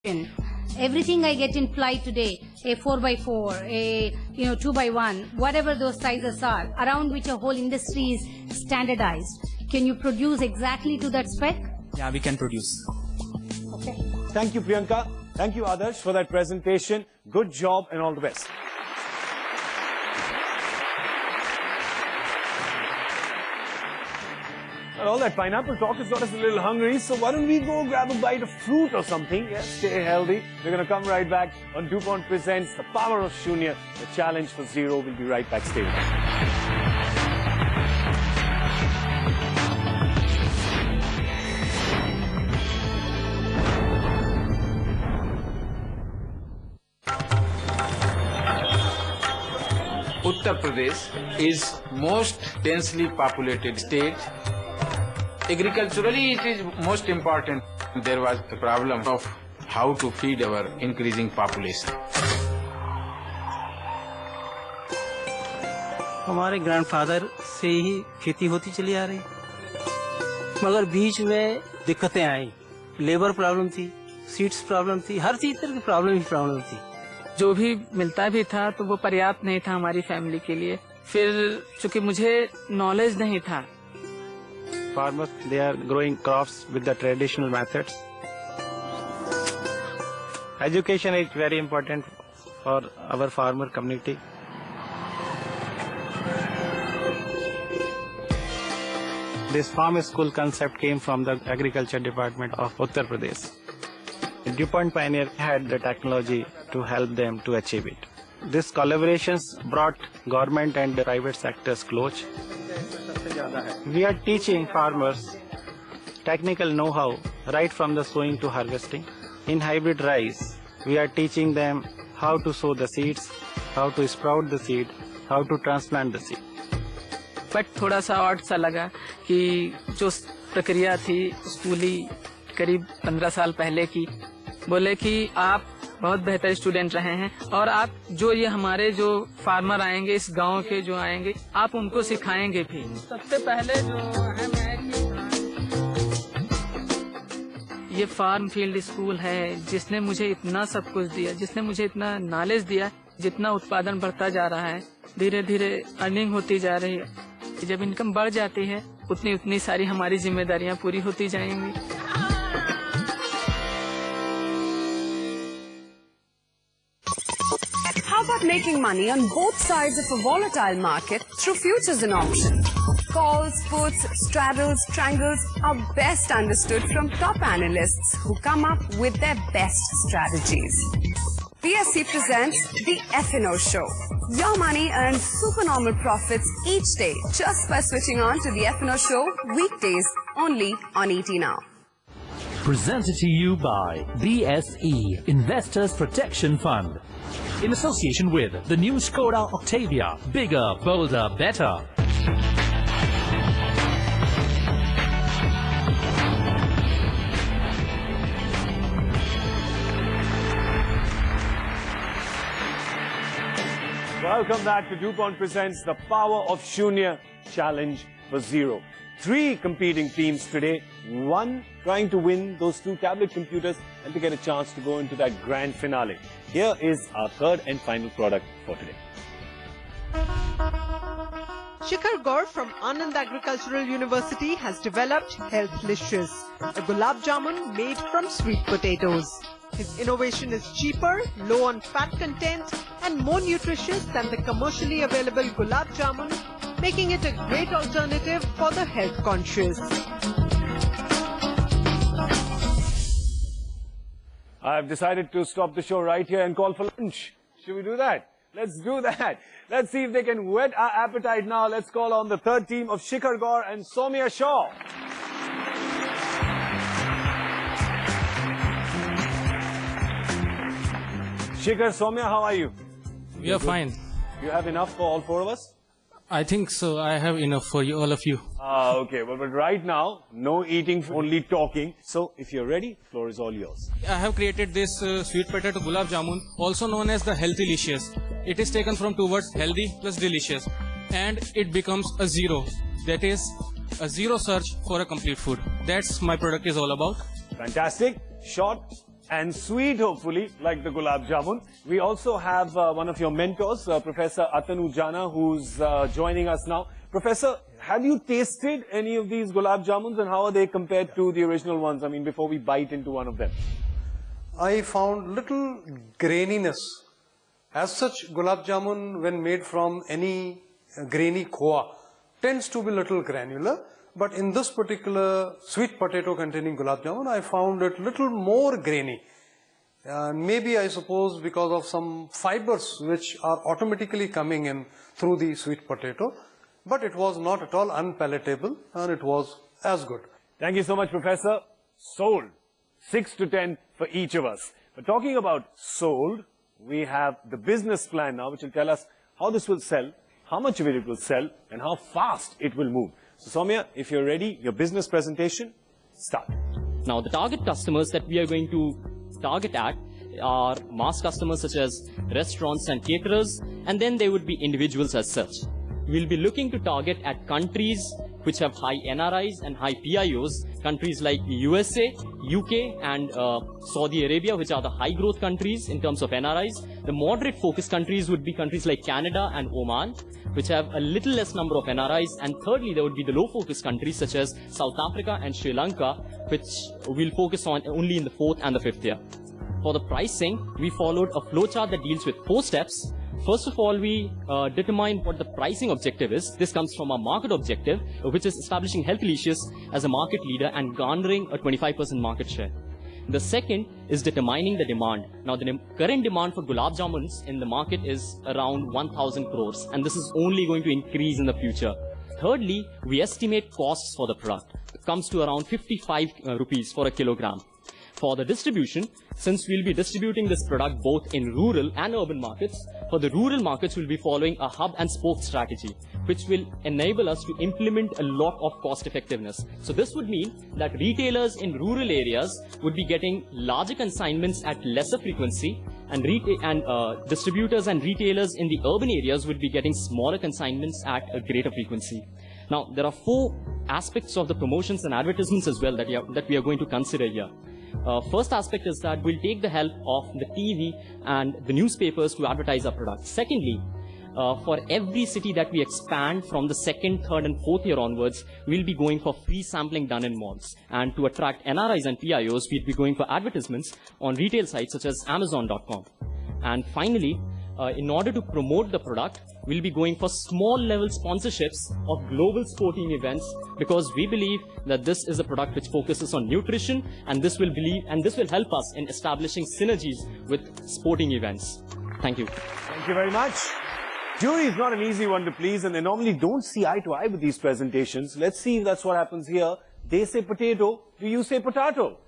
Everything I get in ply today, a 4x4, a 2x1, whatever those sizes are, around which a whole industry is standardized. Can you produce exactly to that spec? Yeah, we can produce. Okay. Thank you, Priyanka. Thank you, Adarsh, for that presentation. Good job and all the best. Well, all that pineapple talk has got us a little hungry, so why don't we go grab a bite of fruit or something? Yes, stay healthy. We're going to come right back on DuPont Presents The Power of Shunya, the challenge for zero. We'll be right back. Stay with us. Uttar Pradesh is most densely populated state. Agriculturally, it is most important. There was a problem of how to feed our increasing population. हमारे grandfather से ही खेती होती चली आ रही, मगर बीच में दिक्कतें आई, labour problem थी, सीड्स प्रॉब्लम थी, हर चीज की प्रॉब्लम थी. जो भी मिलता भी था तो वो पर्याप्त नहीं था हमारी फैमिली के लिए. फिर चूंकि मुझे नॉलेज नहीं था. Farmers, they are growing crops with the traditional methods. Education is very important for our farmer community. This farm school concept came from the agriculture department of Uttar Pradesh. DuPont Pioneer had the technology to help them to achieve it. These collaborations brought government and the private sectors close. We are teaching farmers technical know-how right from the sowing to harvesting. In hybrid rice, we are teaching them how to sow the seeds, how to sprout the seed, how to transplant the seed. But थोड़ा सा odd सा लगा कि जो प्रक्रिया थी स्कूली करीब 15 साल पहले की, बोले कि आप बहुत बेहतर स्टूडेंट रहे हैं और आप जो ये हमारे जो फार्मर आएंगे इस गांव के जो आएंगे आप उनको सिखाएंगे भी. सबसे पहले जो है ये फार्म फील्ड स्कूल है जिसने मुझे इतना सब कुछ दिया, जिसने मुझे इतना नॉलेज दिया. जितना उत्पादन बढ़ता जा रहा है धीरे धीरे अर्निंग होती जा रही है. जब इनकम बढ़ जाती है उतनी सारी हमारी जिम्मेदारियां पूरी होती जाएंगी. How about making money on both sides of a volatile market through futures and options? Calls, puts, straddles, triangles are best understood from top analysts who come up with their best strategies. PSC presents the Etnow Show. Your money earns supernormal profits each day just by switching on to the Etnow Show weekdays only on Etnow. Presented to you by BSE Investors Protection Fund in association with the new Skoda Octavia, bigger, bolder, better. Welcome back to DuPont Presents The Power of Shunya Challenge for Zero. 3 competing teams today, one trying to win those 2 tablet computers and to get a chance to go into that grand finale. Here is our third and final product for today. Shikhar Gaur from Anand Agricultural University has developed Healthlicious, a gulab jamun made from sweet potatoes. His innovation is cheaper, low on fat content and more nutritious than the commercially available gulab jamun, making it a great alternative for the health conscious. I've decided to stop the show right here and call for lunch. Should we do that? Let's do that. Let's see if they can whet our appetite now. Let's call on the third team of Shikhar Gaur and Soumya Shaw. Shikhar, Soumya, how are you? We are fine. You have enough for all 4 of us? I think so. I have enough for you, all of you. Okay. But right now, no eating, only talking. So, if you're ready, the floor is all yours. I have created this sweet potato gulab jamun, also known as the Healthylicious. It is taken from 2 words, healthy plus delicious. And it becomes a zero. That is, a zero search for a complete food. That's my product is all about. Fantastic. Short and sweet, hopefully, like the gulab jamun. We also have one of your mentors, Professor Etnow Jana, who's joining us now. Professor, have you tasted any of these gulab jamuns, and how are they compared to the original ones? I mean, before we bite into one of them. I found little graininess. As such, gulab jamun, when made from any grainy khoa, tends to be little granular. But in this particular sweet potato containing gulab jamun, I found it little more grainy. Maybe, I suppose, because of some fibers which are automatically coming in through the sweet potato. But it was not at all unpalatable, and it was as good. Thank you so much, Professor. Sold. 6 to 10 for each of us. But talking about sold, we have the business plan now, which will tell us how this will sell, how much of it will sell, and how fast it will move. So, Soumya, if you're ready, your business presentation, start. Now, the target customers that we are going to target at are mass customers such as restaurants and caterers, and then there would be individuals as such. We'll be looking to target at countries which have high NRIs and high PIOs, countries like USA, UK and Saudi Arabia, which are the high growth countries in terms of NRIs. The moderate focus countries would be countries like Canada and Oman, which have a little less number of NRIs. And thirdly, there would be the low focus countries such as South Africa and Sri Lanka, which we'll focus on only in the 4th and the 5th year. For the pricing, we followed a flowchart that deals with 4 steps. First of all, we determine what the pricing objective is. This comes from our market objective, which is establishing Healthlicious as a market leader and garnering a 25% market share. The second is determining the demand. Now, the current demand for gulab jamuns in the market is around 1,000 crores, and this is only going to increase in the future. Thirdly, we estimate costs for the product. It comes to around 55 rupees for a kilogram. For the distribution, since we'll be distributing this product both in rural and urban markets, for the rural markets we'll be following a hub and spoke strategy, which will enable us to implement a lot of cost effectiveness. So this would mean that retailers in rural areas would be getting larger consignments at lesser frequency, and distributors and retailers in the urban areas would be getting smaller consignments at a greater frequency. Now, there are 4 aspects of the promotions and advertisements as well that we are going to consider here. First aspect is that we'll take the help of the TV and the newspapers to advertise our products. Secondly, for every city that we expand from the 2nd, 3rd and 4th year onwards, we'll be going for free sampling done in malls. And to attract NRIs and PIOs, we'll be going for advertisements on retail sites such as Amazon.com. And finally, in order to promote the product, we'll be going for small level sponsorships of global sporting events, because we believe that this is a product which focuses on nutrition, and this will help us in establishing synergies with sporting events. Thank you. Thank you very much. Jury is not an easy one to please, and they normally don't see eye to eye with these presentations. Let's see if that's what happens here. They say potato, do you say potato?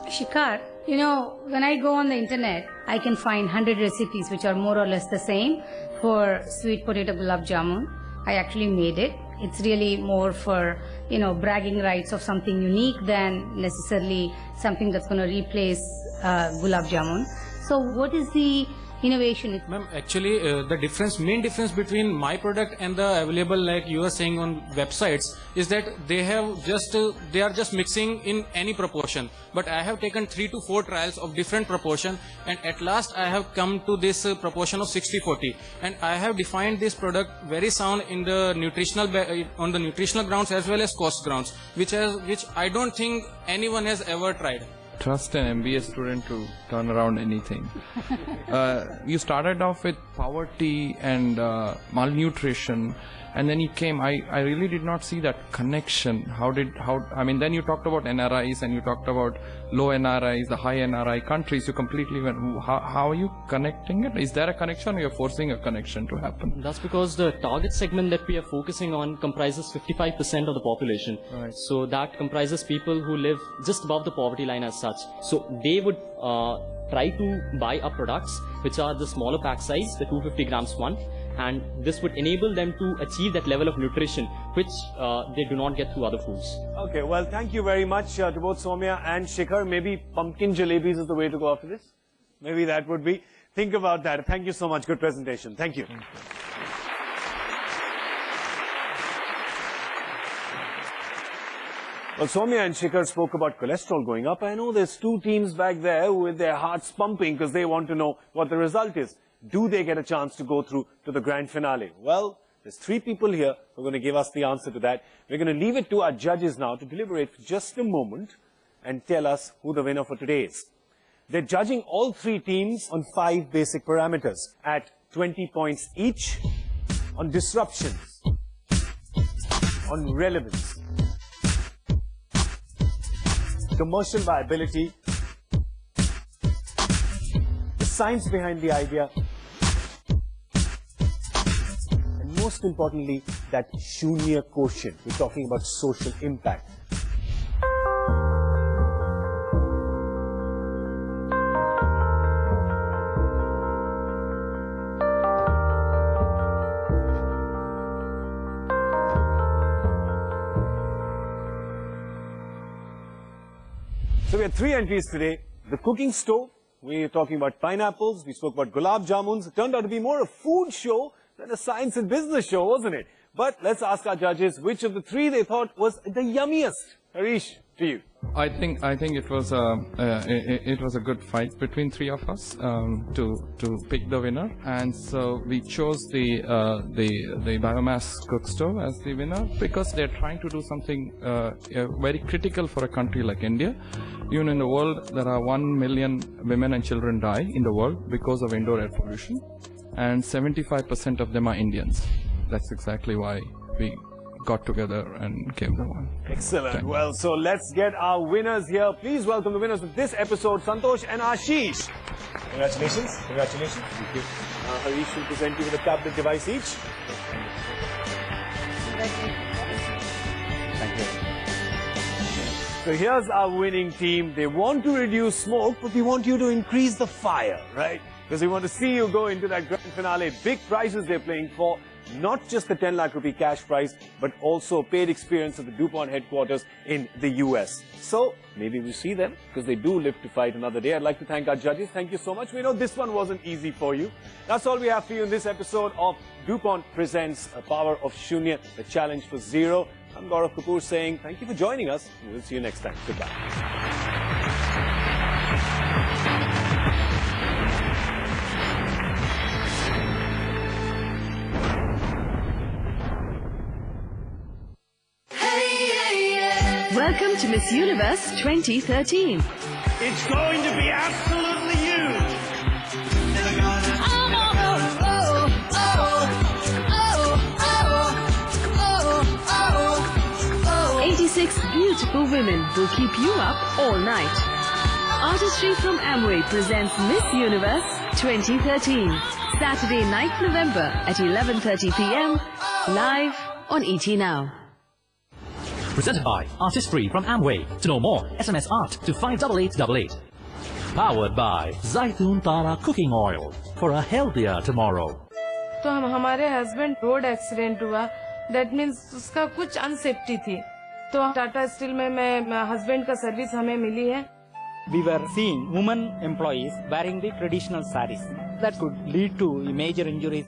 Shikar, you know, when I go on the internet, I can find 100 recipes which are more or less the same for sweet potato gulab jamun. I actually made it. It's really more for, you know, bragging rights of something unique than necessarily something that's going to replace gulab jamun. So what is the innovation? Ma'am, actually the main difference between my product and the available, like you are saying on websites, is that they are just mixing in any proportion. But I have taken 3 to 4 trials of different proportion, and at last I have come to this proportion of 60-40. And I have defined this product very sound in the on the nutritional grounds as well as cost grounds, which I don't think anyone has ever tried. Trust an MBA student to turn around anything. You started off with poverty and malnutrition, and then you came. I really did not see that connection. Then you talked about NRIs and you talked about low NRIs, the high NRI countries. You completely went. How are you connecting it? Is there a connection, or you're forcing a connection to happen? That's because the target segment that we are focusing on comprises 55% of the population. Right. So that comprises people who live just above the poverty line as such. So they would try to buy our products, which are the smaller pack size, the 250 grams one. And this would enable them to achieve that level of nutrition, which they do not get through other foods. Okay, well, thank you very much to both Soumya and Shikhar. Maybe pumpkin jalebis is the way to go after this. Maybe that would be. Think about that. Thank you so much. Good presentation. Thank you. Well, Soumya and Shikhar spoke about cholesterol going up. I know there's two teams back there with their hearts pumping because they want to know what the result is. Do they get a chance to go through to the grand finale? Well, there's three people here who are going to give us the answer to that. We're going to leave it to our judges now to deliberate for just a moment and tell us who the winner for today is. They're judging all three teams on 5 basic parameters at 20 points each, on disruptions, on relevance, commercial viability, the science behind the idea, and most importantly, that Shunya quotient. We're talking about social impact. So we had 3 entries today. The cooking stove, we are talking about pineapples, we spoke about gulab jamuns. It turned out to be more a food show than a science and business show, wasn't it? But let's ask our judges which of the 3 they thought was the yummiest. Harish, to you. I think it was a good fight between 3 of us to pick the winner, and so we chose the biomass cook stove as the winner because they're trying to do something very critical for a country like India. Even in the world, there are 1 million women and children die in the world because of indoor air pollution, and 75% of them are Indians. That's exactly why we got together and gave them one. Excellent. Well, so let's get our winners here. Please welcome the winners of this episode, Santosh and Ashish. Congratulations. Congratulations. Thank you. Harish will present you with a tablet device each. Thank you. So here's our winning team. They want to reduce smoke, but we want you to increase the fire, right? Because we want to see you go into that grand finale. Big prizes they're playing for. Not just the 10 lakh rupee cash prize, but also paid experience at the DuPont headquarters in the US. So maybe we see them because they do live to fight another day. I'd like to thank our judges. Thank you so much. We know this one wasn't easy for you. That's all we have for you in this episode of DuPont Presents A Power of Shunya, the challenge for zero. I'm Gaurav Kapoor saying thank you for joining us. We'll see you next time. Goodbye. Welcome to Miss Universe 2013. It's going to be absolutely huge. 86 beautiful women will keep you up all night. Artistry from Amway presents Miss Universe 2013. Saturday 9th November at 11:30 p.m. live on Etnow. Presented by Artistry from Amway. To know more, SMS ART to 58888. Powered by Zaitun Tara Cooking Oil for a healthier tomorrow. तो हमारे husband road accident हुआ, that means उसका कुछ unsafety थी, तो Tata steel में मैं husband का सर्विस हमें मिली है. We were seeing women employees wearing the traditional sarees. That could lead to major injuries.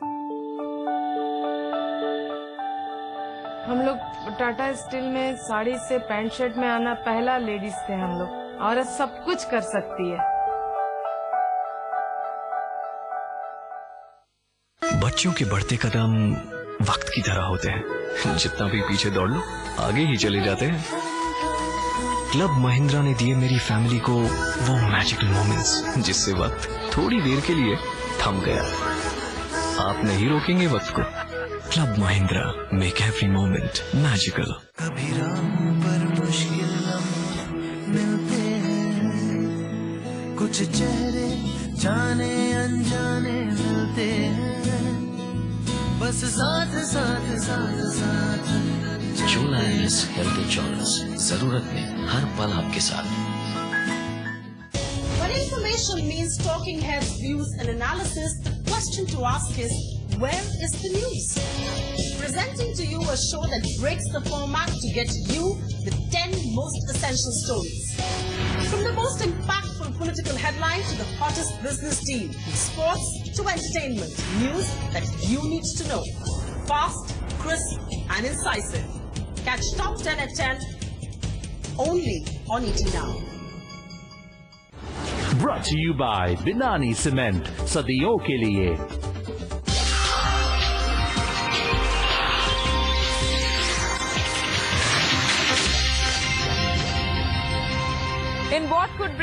हम लोग टाटा स्टील में साड़ी से पैंट शर्ट में आना पहला लेडीज थे हम लोग. औरत सब कुछ कर सकती है. बच्चों के बढ़ते कदम वक्त की तरह होते हैं. जितना भी पीछे दौड़ लो, आगे ही चले जाते हैं. क्लब महिंद्रा ने दिए मेरी फैमिली को वो मैजिकल मोमेंट्स जिससे वक्त थोड़ी देर के लिए थम गया. आप नहीं रोकेंगे वक्त को. Club Mahindra, make every moment magical. कभी राहों पर मुश्किल मिलते हैं, कुछ चेहरे जाने अनजाने मिलते हैं, बस साथ साथ साथ साथ. चोला हेल्थ इंश्योरेंस, जरूरत में हर पल आपके साथ. When information means talking heads, views and analysis, the question to ask is, where is the news? Presenting to you a show that breaks the format to get you the 10 most essential stories. From the most impactful political headline to the hottest business deal, sports to entertainment, news that you need to know. Fast, crisp and incisive. Catch Top 10 at 10 only on Etnow. Brought to you by Binani Cement, सदियों के लिए. In what could